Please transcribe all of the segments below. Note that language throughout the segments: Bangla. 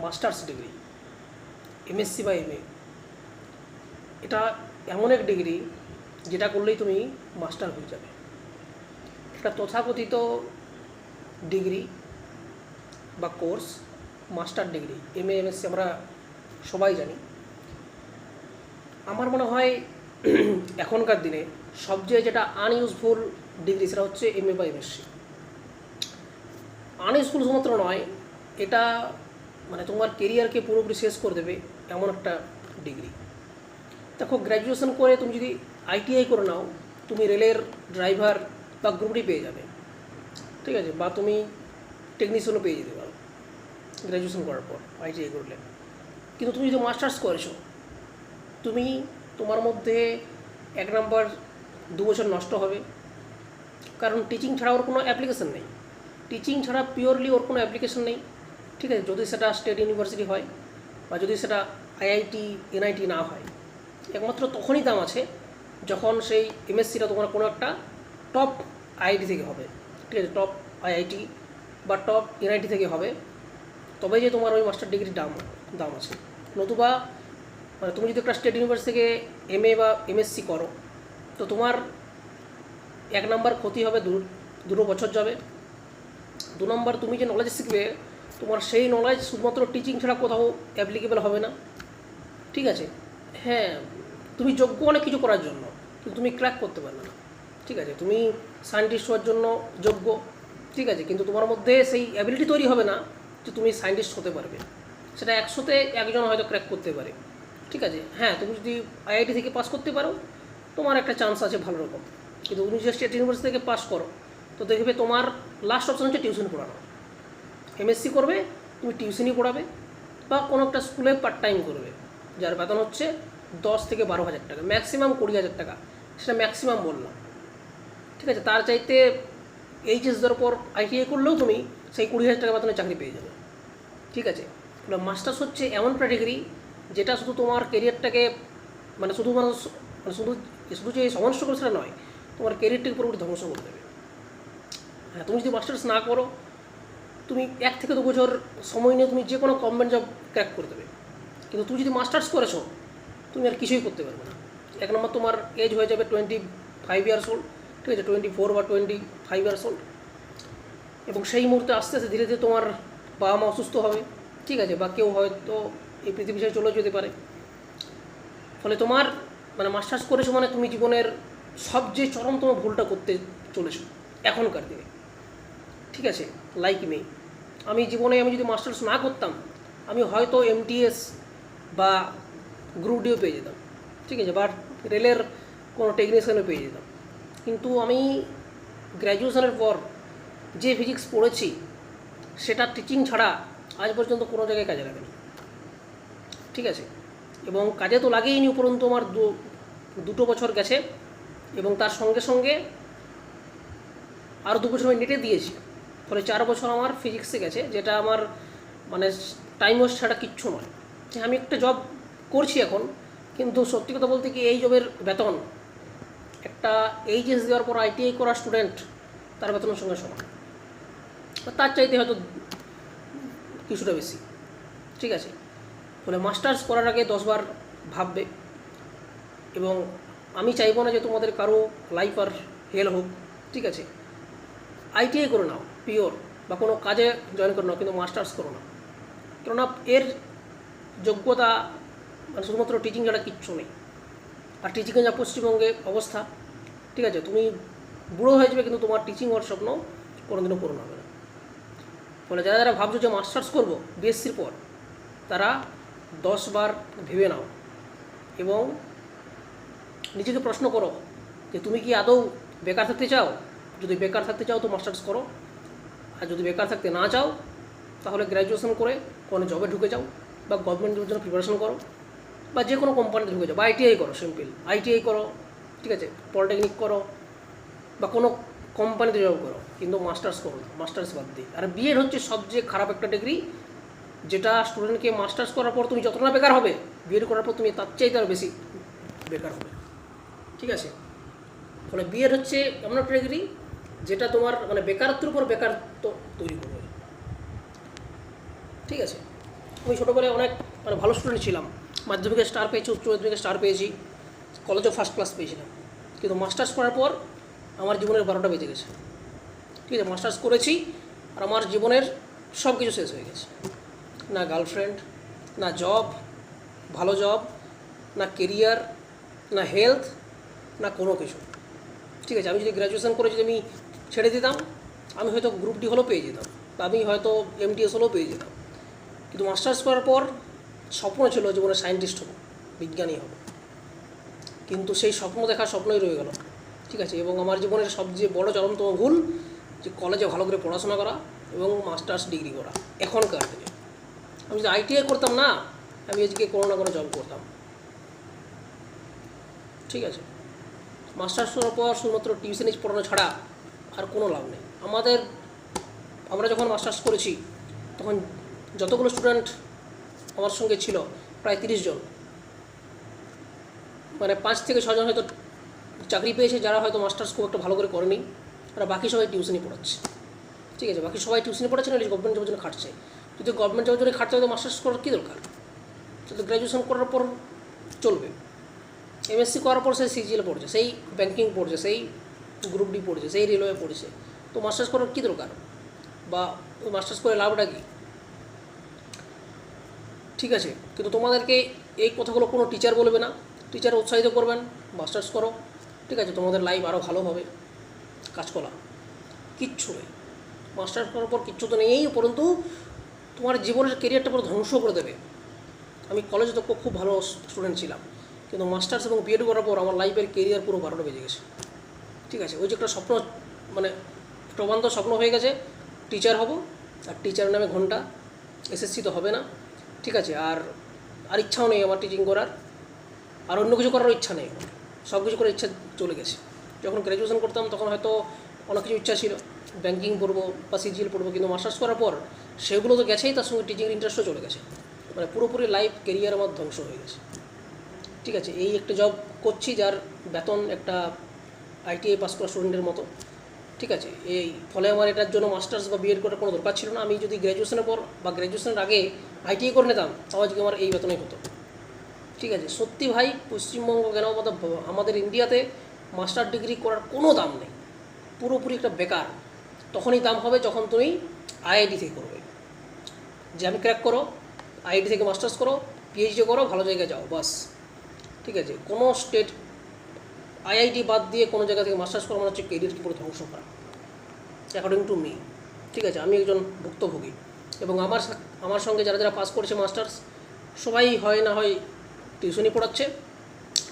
মাস্টার্স ডিগ্রি, এমএসসি বা এমএ, এটা এমন এক ডিগ্রি যেটা করলেই তুমি মাস্টার হয়ে যাবে। এটা তথাকথিত ডিগ্রি বা course, master degree, MA MSc আমরা সবাই জানি। আমার মনে হয় এখনকার দিনে সবচেয়ে যেটা আনইউজফুল ডিগ্রি সেটা হচ্ছে এমএ বা এমএসসি। আনইউজফুল শুধুমাত্র নয়, এটা মানে তোমার কেরিয়ারকে পুরোপুরি শেষ করে দেবে এমন একটা ডিগ্রি। দেখো, গ্র্যাজুয়েশন করে তুমি যদি আইটিআই করে নাও, তুমি রেলের ড্রাইভার বা গ্রুপ ডি পেয়ে যাবে, ঠিক আছে, বা তুমি টেকনিশিয়ানও পেয়ে যেতে পারো গ্র্যাজুয়েশন করার পর আইটিআই করলে। কিন্তু তুমি যদি মাস্টার্স করেছো, তুমি তোমার মধ্যে এক নাম্বার 2 বছর নষ্ট হবে, কারণ টিচিং ছাড়া ওর কোনো অ্যাপ্লিকেশন নেই। টিচিং ছাড়া পিওরলি ওর কোনো অ্যাপ্লিকেশন নেই, ঠিক আছে, যদি সেটা স্টেট ইউনিভার্সিটি হয় বা যদি সেটা আইআইটি এনআইটি না হয়। একমাত্র তখনই দাম আছে যখন সেই এমএসসিটা তোমার কোনো একটা টপ আইআইটি থেকে হবে, ঠিক আছে, টপ আইআইটি বা টপ এনআইটি থেকে হবে, তবে যে তোমার ওই মাস্টার ডিগ্রির দাম আছে। নতুবা মানে তুমি যদি একটা স্টেট ইউনিভার্সিটি থেকে এমএ বা এমএসসি করো, তো তোমার এক নাম্বার ক্ষতি হবে, দুটো বছর যাবে। 2 নম্বর, তুমি যে নলেজ শিখবে তোমার সেই নলেজ শুধুমাত্র টিচিং ছাড়া কোথাও অ্যাপ্লিকেবল হবে না, ঠিক আছে। হ্যাঁ, তুমি যোগ্য অনেক কিছু করার জন্য, কিন্তু তুমি ক্র্যাক করতে পারবে না, ঠিক আছে। তুমি সায়েন্টিস্ট হওয়ার জন্য যোগ্য, ঠিক আছে, কিন্তু তোমার মধ্যে সেই অ্যাবিলিটি তৈরি হবে না যে তুমি সায়েন্টিস্ট হতে পারবে। সেটা 100তে 1জন হয়তো ক্র্যাক করতে পারে, ঠিক আছে। হ্যাঁ, তুমি যদি আইআইটি থেকে পাস করতে পারো তোমার একটা চান্স আছে ভালো রকম, কিন্তু তুমি যদি স্টেট ইউনিভার্সিটি থেকে পাস করো তো দেখবে তোমার লাস্ট অপশন হচ্ছে টিউশন পড়ানো। এমএসসি করবে, তুমি টিউশনই পড়াবে বা কোনো একটা স্কুলে পার্ট টাইম করবে, যার বেতন হচ্ছে 10 থেকে 12 হাজার টাকা, ম্যাক্সিমাম 20 হাজার টাকা, সেটা ম্যাক্সিমাম বললাম, ঠিক আছে। তার চাইতে এইচএস দেওয়ার পর আইটিআই করলেও তুমি সেই 20 হাজার টাকা বেতনে চাকরি পেয়ে যাবে, ঠিক আছে। মাস্টার্স হচ্ছে এমন একটা ডিগ্রি যেটা শুধু তোমার কেরিয়ারটাকে মানে শুধু যে ধ্বংস করে সেটা নয়, তোমার কেরিয়ারটাকে পুরোপুরি ধ্বংস করে দেবে। হ্যাঁ, তুমি যদি মাস্টার্স না করো, তুমি 1 থেকে 2 বছর সময় নিয়ে তুমি যে কোনো গভর্নমেন্ট জব ক্র্যাক করে দেবে, কিন্তু তুমি যদি মাস্টার্স করেছো তুমি আর কিছুই করতে পারবে না। এক নম্বর, তোমার এজ হয়ে যাবে 25 ইয়ার্স ওল্ড, ঠিক আছে, 24 বা 25 ইয়ার্স ওল্ড, এবং সেই মুহূর্তে আস্তে আস্তে ধীরে ধীরে তোমার বাবা মা অসুস্থ হবে, ঠিক আছে, বা কেউ হয়তো এই পৃথিবী ছেড়ে চলে যেতে পারে। ফলে তোমার মানে মাস্টার্স করেছো মানে তুমি জীবনের সবচেয়ে চরমতম ভুলটা করতে চলেছো এখনকার দিনে, ঠিক আছে। লাইক মি, আমি যদি মাস্টার্স না করতাম আমি হয়তো এমটিএস বা গ্রুপ ডিও পেয়ে যেতাম, ঠিক আছে, বা রেলের কোনো টেকনিশিয়ানও পেয়ে যেতাম। কিন্তু আমি গ্র্যাজুয়েশনের পর যে ফিজিক্স পড়েছি সেটা টিচিং ছাড়া আজ পর্যন্ত কোনো জায়গায় কাজে লাগেনি, ঠিক আছে। এবং কাজে তো লাগেইনি, উপরন্তু আমার 2 বছর গেছে, এবং তার সঙ্গে সঙ্গে আরও 2 বছর আমি নেটে দিয়েছি, ফলে 4 বছর আমার ফিজিক্সে গেছে, যেটা আমার মানে টাইম ওয়েস্ট ছাড়া কিচ্ছু নয়। আমি একটা জব করছি এখন, কিন্তু সত্যি কথা বলতে কি এই জবের বেতন একটা এইচএস দেওয়ার পর আইটিআই করা স্টুডেন্ট তার বেতনের সঙ্গে সমান, তার চাইতে হয়তো কিছুটা বেশি, ঠিক আছে। ফলে মাস্টার্স করার আগে 10 বার ভাববে, এবং আমি চাইবো না যে তোমাদের কারো লাইফ আর হেল হোক, ঠিক আছে। আইটিআই করে নাও পিওর, বা কোনো কাজে জয়েন করে নাও, কিন্তু মাস্টার্স করো না, কেননা এর যোগ্যতা মানে শুধুমাত্র টিচিং ছাড়া কিচ্ছু নেই। আর টিচিংয়ে যা পশ্চিমবঙ্গে অবস্থা, ঠিক আছে, তুমি বুড়ো হয়ে যাবে কিন্তু তোমার টিচিং হওয়ার স্বপ্ন কোনোদিনও পূরণ হবে না। ফলে যারা যারা ভাবছো যে মাস্টার্স করবো বিএসসির পর, তারা 10 বার ভেবে নাও এবং নিজেকে প্রশ্ন করো যে তুমি কি আদৌ বেকার থাকতে চাও। যদি বেকার থাকতে চাও তো মাস্টার্স করো, আর যদি বেকার থাকতে না চাও তাহলে গ্র্যাজুয়েশন করে কোনো জবে ঢুকে যাও, বা গভর্নমেন্ট জবের জন্য প্রিপারেশন করো, বা যে কোনো কোম্পানিতে ঢুকে যাও, বা আইটিআই করো, সিম্পল আইটিআই করো, ঠিক আছে, পলিটেকনিক করো, বা কোনো কোম্পানিতে জব করো, কিন্তু মাস্টার্স করো না, মাস্টার্স বাদ দিই। আর বিএড হচ্ছে সবচেয়ে খারাপ একটা ডিগ্রি, যেটা স্টুডেন্টকে মাস্টার্স করার পর তুমি যতটা বেকার হবে, বিএড করার পর তুমি তার চাইতে আরও বেশি বেকার হবে, ঠিক আছে। ফলে বিএড হচ্ছে এমন একটা ডিগ্রি যেটা তোমার মানে বেকারত্বের উপর বেকারত্ব তৈরি করবে, ঠিক আছে। আমি ছোটোবেলায় অনেক মানে ভালো স্টুডেন্ট ছিলাম, মাধ্যমিকে স্টার পেয়েছি, উচ্চ মাধ্যমিকে স্টার পেয়েছি, কলেজেও ফার্স্ট ক্লাস পেয়েছিলাম, কিন্তু মাস্টার্স করার পর আমার জীবনের 12টা বেজে গেছে। ঠিক আছে, মাস্টার্স করেছি আর আমার জীবনের সব কিছু শেষ হয়ে গেছে। না গার্লফ্রেন্ড, না জব, ভালো জব, না কেরিয়ার, না হেলথ, না কোনো কিছু। ঠিক আছে, আমি যদি গ্র্যাজুয়েশন করে যদি আমি ছেড়ে দিতাম, আমি হয়তো গ্রুপ ডি হলেও পেয়ে যেতাম, বা আমি হয়তো এমটিএস হলেও পেয়ে যেতাম, কিন্তু মাস্টার্স করার পর স্বপ্ন ছিল জীবনে সায়েন্টিস্ট হবো, বিজ্ঞানী হবো, কিন্তু সেই স্বপ্ন দেখার স্বপ্নই রয়ে গেল। ঠিক আছে, এবং আমার জীবনের সবচেয়ে বড় চরমতম ভুল যে কলেজে ভালো করে পড়াশোনা করা এবং মাস্টার্স ডিগ্রি করা এখনকার দিনে। আমি যদি আইটিআই করতাম না, আমি আজকে কোনো না কোনো জব করতাম। ঠিক আছে, মাস্টার্স করার পর শুধুমাত্র টিউশনি পড়ানো ছাড়া আর কোনো লাভ নেই। আমরা যখন মাস্টার্স করেছি তখন যতগুলো স্টুডেন্ট আমার সঙ্গে ছিল প্রায় 30 জন, মানে 5 থেকে 6 জন হয়তো চাকরি পেয়েছে, যারা হয়তো মাস্টার্স খুব একটা ভালো করে করেনি, আর বাকি সবাই টিউশনি পড়াচ্ছে। ঠিক আছে, বাকি সবাই টিউশনি পড়াচ্ছে না, গভর্নমেন্ট জবের জন্য খাটছে। যদি গভর্নমেন্ট জবের জন্য খাটতে হয় তো মাস্টার্স করার কী দরকার? তো গ্র্যাজুয়েশন করার পর চলবে, এমএসসি করার পর সেই সিজিএল পড়ছে, সেই ব্যাঙ্কিং পড়ছে, সেই গ্রুপ ডি পড়ছে, সেই রেলওয়ে পড়ছে, তো মাস্টার্স করার কী দরকার? বা ওই মাস্টার্স করে লাভটা কী? ঠিক আছে, কিন্তু তোমাদেরকে এই কথাগুলো কোনো টিচার বলবে না, টিচার উৎসাহিত করবেন মাস্টার্স করো। ঠিক আছে, তোমাদের লাইফ আরও ভালো হবে। কাজকলা কিচ্ছু নেই, মাস্টার্স করার পর কিচ্ছু তো নেই, পরন্তু তোমার জীবনের কেরিয়ারটা পুরো ধ্বংস করে দেবে। আমি কলেজে তো খুব ভালো স্টুডেন্ট ছিলাম, কিন্তু মাস্টার্স এবং বিএড করার পর আমার লাইফের কেরিয়ার পুরো 12টা বেজে গেছে। ঠিক আছে, ওই যে একটা স্বপ্ন, মানে একটা অবান্ত স্বপ্ন হয়ে গেছে, টিচার হব, আর টিচারের নামে ঘন্টা, এসএসসি তো হবে না। ঠিক আছে, আর ইচ্ছাও নেই আমার টিচিং করার, আর অন্য কিছু করারও ইচ্ছা নেই, সব কিছু করে ইচ্ছা চলে গেছে। যখন গ্র্যাজুয়েশন করতাম তখন হয়তো অনেক কিছু ইচ্ছা ছিল, ব্যাঙ্কিং পড়বো বা সিজিএল পড়বো, কিন্তু মাস্টার্স করার পর সেগুলো তো গেছেই, তার সঙ্গে টিচিং ইন্টারেস্টও চলে গেছে, মানে পুরোপুরি লাইফ কেরিয়ার আমার ধ্বংস হয়ে গেছে। ঠিক আছে, এই একটা জব করছি যার বেতন একটা আইটিআই পাস করা স্টুডেন্টের মতো। ঠিক আছে, এই ফলে আমার এটার জন্য মাস্টার্স বা বিএড করার কোনো দরকার ছিল না। আমি যদি গ্র্যাজুয়েশনের পর বা গ্র্যাজুয়েশনের আগে আইটিআই করে নিতাম, তাও আজকে আমার এই বেতনই হতো। ঠিক আছে, সত্যি ভাই, পশ্চিমবঙ্গ কেন আমাদের ইন্ডিয়াতে মাস্টার ডিগ্রি করার কোনো দাম নেই, পুরোপুরি একটা বেকার। তখনই দাম হবে যখন তুমি আইআইটি থেকে করবে, যে আমি ক্র্যাক করো, আইআইটি থেকে মাস্টার্স করো, পিএইচডি করো, ভালো জায়গায় যাও, বাস। ঠিক আছে, কোনো স্টেট আইআইটি বাদ দিয়ে কোনো জায়গা থেকে মাস্টার্স করা মানে হচ্ছে কেরিয়ারকে পুরো ধ্বংস করা, অ্যাকর্ডিং টু মি। ঠিক আছে, আমি একজন ভুক্তভোগী, এবং আমার সঙ্গে যারা যারা পাস করেছে মাস্টার্স, সবাই হয় না হয় টিউশনি পড়াচ্ছে,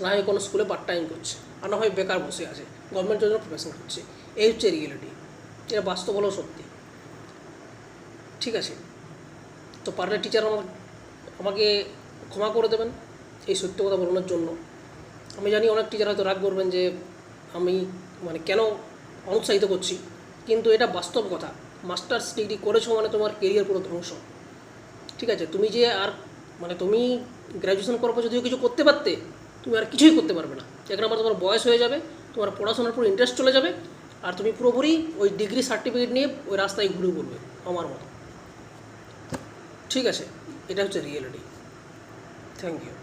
না হয় কোনো স্কুলে পার্ট টাইম করছে, আর না হয় বেকার বসে আছে, গভর্নমেন্ট জন্য প্রিপারেশন করছে। এই হচ্ছে রিয়েলিটি, এটা বাস্তব হলেও সত্যি। ঠিক আছে, তো পারলে টিচার আমাকে ক্ষমা করে দেবেন এই সত্য কথা বলানোর জন্য। আমি জানি অনেক টিচার হয়তো রাগ করবেন যে আমি মানে কেন অনুৎসাহিত করছি, কিন্তু এটা বাস্তব কথা। মাস্টার্স ডিগ্রি করেছো মানে তোমার কেরিয়ার পুরো ধ্বংস। ঠিক আছে, তুমি যে আর মানে তুমি গ্র্যাজুয়েশন করার পর যদিও কিছু করতে পারতে, তুমি আর কিছুই করতে পারবে না। এক নম্বর তোমার বয়স হয়ে যাবে, তোমার পড়াশোনার পুরো ইন্টারেস্ট চলে যাবে, আর তুমি পুরোপুরি ওই ডিগ্রি সার্টিফিকেট নিয়ে ওই রাস্তায় ঘুরে পড়বে আমার মতো। ঠিক আছে, এটা হচ্ছে রিয়েলিটি। Thank you.